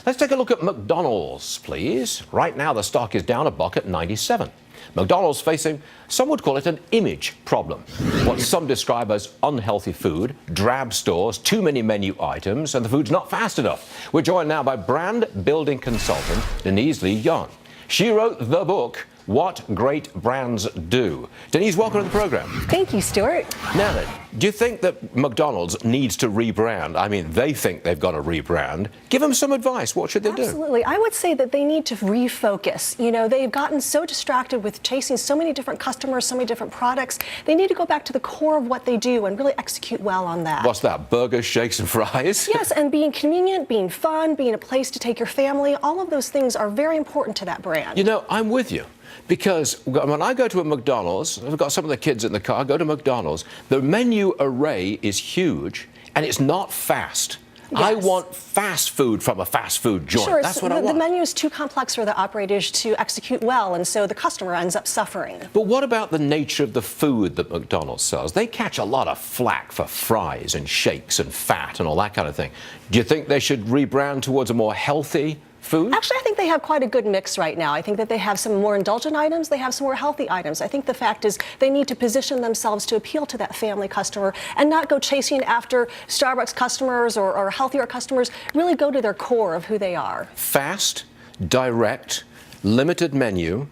Let's take a look at McDonald's, please. Right now, the stock is down $1 at 97. McDonald's facing, some would call it an image problem. What some describe as unhealthy food, drab stores, too many menu items, and the food's not fast enough. We're joined now by brand building consultant Denise Yohn. She wrote the book, What Great Brands Do. Denise, welcome to the program. Thank you, Stuart. Now then, do you think that McDonald's needs to rebrand? I mean, they think they've got to rebrand. Give them some advice. What should they do? Absolutely. I would say that they need to refocus. You know, they've gotten so distracted with chasing so many different customers, so many different products. They need to go back to the core of what they do and really execute well on that. What's that? Burgers, shakes, and fries? Yes, and being convenient, being fun, being a place to take your family, all of those things are very important to that brand. You know, I'm with you. Because when I go to a McDonald's, I've got some of the kids in the car, I go to McDonald's, the menu array is huge and it's not fast. Yes. I want fast food from a fast food joint. Sure, that's what I want. The menu is too complex for the operators to execute well, and so the customer ends up suffering. But what about the nature of the food that McDonald's sells? They catch a lot of flack for fries and shakes and fat and all that kind of thing. Do you think they should rebrand towards a more healthy food? Actually, I think they have quite a good mix right now. I think that they have some more indulgent items, they have some more healthy items. I think the fact is they need to position themselves to appeal to that family customer and not go chasing after Starbucks customers or healthier customers. Really go to their core of who they are. Fast, direct, limited menu,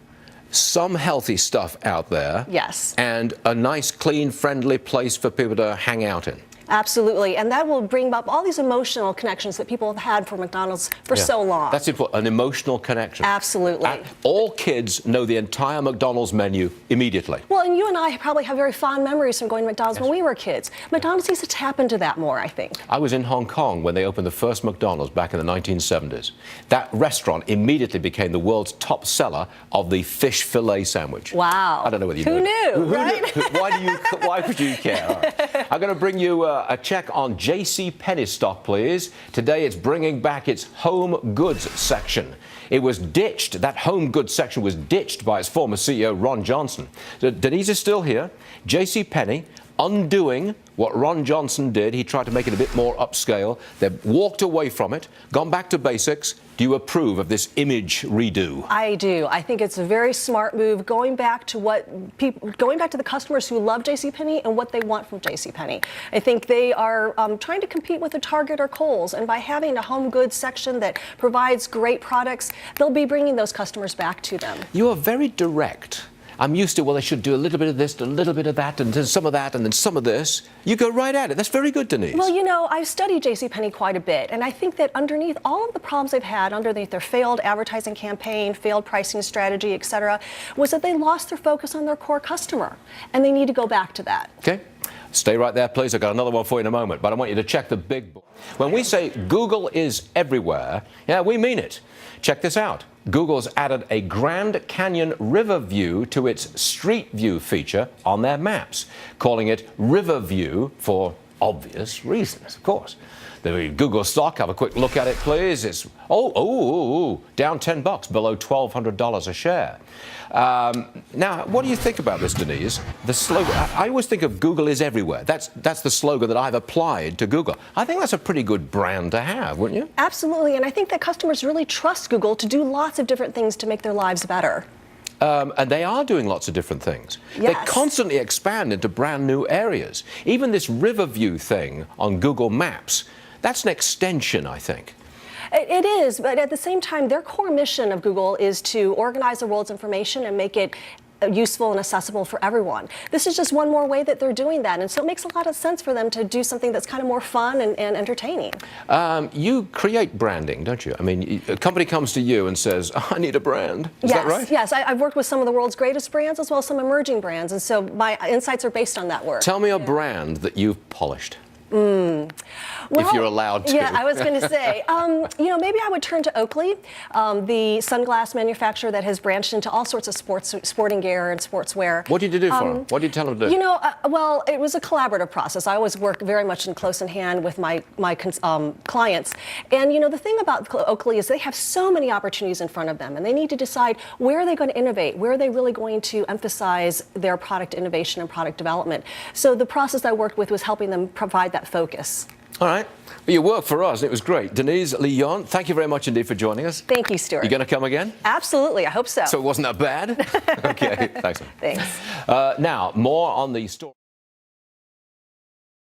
some healthy stuff out there. Yes. And a nice, clean, friendly place for people to hang out in. Absolutely, and that will bring up all these emotional connections that people have had for McDonald's for so long. That's important, an emotional connection. Absolutely. All kids know the entire McDonald's menu immediately. Well, and you and I probably have very fond memories from going to McDonald's when we were kids. McDonald's needs to tap into that more, I think. I was in Hong Kong when they opened the first McDonald's back in the 1970s. That restaurant immediately became the world's top seller of the fish fillet sandwich. Wow. I don't know whether you Who know. knew, right? Why would you care? All right. I'm going to bring you a check on JCPenney stock, please. Today it's bringing back its home goods section. It was ditched. That home goods section was ditched by its former CEO, Ron Johnson. Denise is still here. JCPenney undoing what Ron Johnson did. He tried to make it a bit more upscale. They've walked away from it, gone back to basics. Do you approve of this image redo? I do. I think it's a very smart move, going back to the customers who love JCPenney and what they want from JCPenney. I think they are trying to compete with a Target or Kohl's, and by having a home goods section that provides great products, they'll be bringing those customers back to them. You are very direct. I'm used to, well, they should do a little bit of this, a little bit of that, and then some of that, and then some of this. You go right at it. That's very good, Denise. Well, you know, I've studied JCPenney quite a bit, and I think that underneath all of the problems they've had, underneath their failed advertising campaign, failed pricing strategy, et cetera, was that they lost their focus on their core customer, and they need to go back to that. Okay. Stay right there, please. I've got another one for you in a moment, but I want you to check the big book. When we say Google is everywhere, yeah, we mean it. Check this out. Google's added a Grand Canyon River View to its Street View feature on their maps, calling it River View for obvious reasons, of course. The Google stock, have a quick look at it, please. It's down $10, below $1,200 a share. Now, what do you think about this, Denise? The slogan, I always think of Google is everywhere. That's the slogan that I've applied to Google. I think that's a pretty good brand to have, wouldn't you? Absolutely, and I think that customers really trust Google to do lots of different things to make their lives better. And they are doing lots of different things. Yes. They constantly expand into brand new areas. Even this River View thing on Google Maps, that's an extension, I think. It is, but at the same time, their core mission of Google is to organize the world's information and make it useful and accessible for everyone. This is just one more way that they're doing that, and so it makes a lot of sense for them to do something that's kind of more fun and entertaining. You create branding, don't you? I mean, a company comes to you and says, I need a brand. Is that right? Yes, I've worked with some of the world's greatest brands as well as some emerging brands, and so my insights are based on that work. Tell me a brand that you've polished. Well, if you're allowed to. Yeah, I was going to say, you know, maybe I would turn to Oakley, the sunglass manufacturer that has branched into all sorts of sporting gear and sportswear. What did you do for them? What did you tell them to do? You know, well, it was a collaborative process. I always work very much in close in hand with my clients. And, you know, the thing about Oakley is they have so many opportunities in front of them, and they need to decide where are they going to innovate, where are they really going to emphasize their product innovation and product development. So the process I worked with was helping them provide that focus. All right. Well, you worked for us, and it was great. Denise, Yohn, thank you very much indeed for joining us. Thank you, Stuart. You going to come again? Absolutely. I hope so. So it wasn't that bad? Okay, thanks. Thanks. Now, more on the story.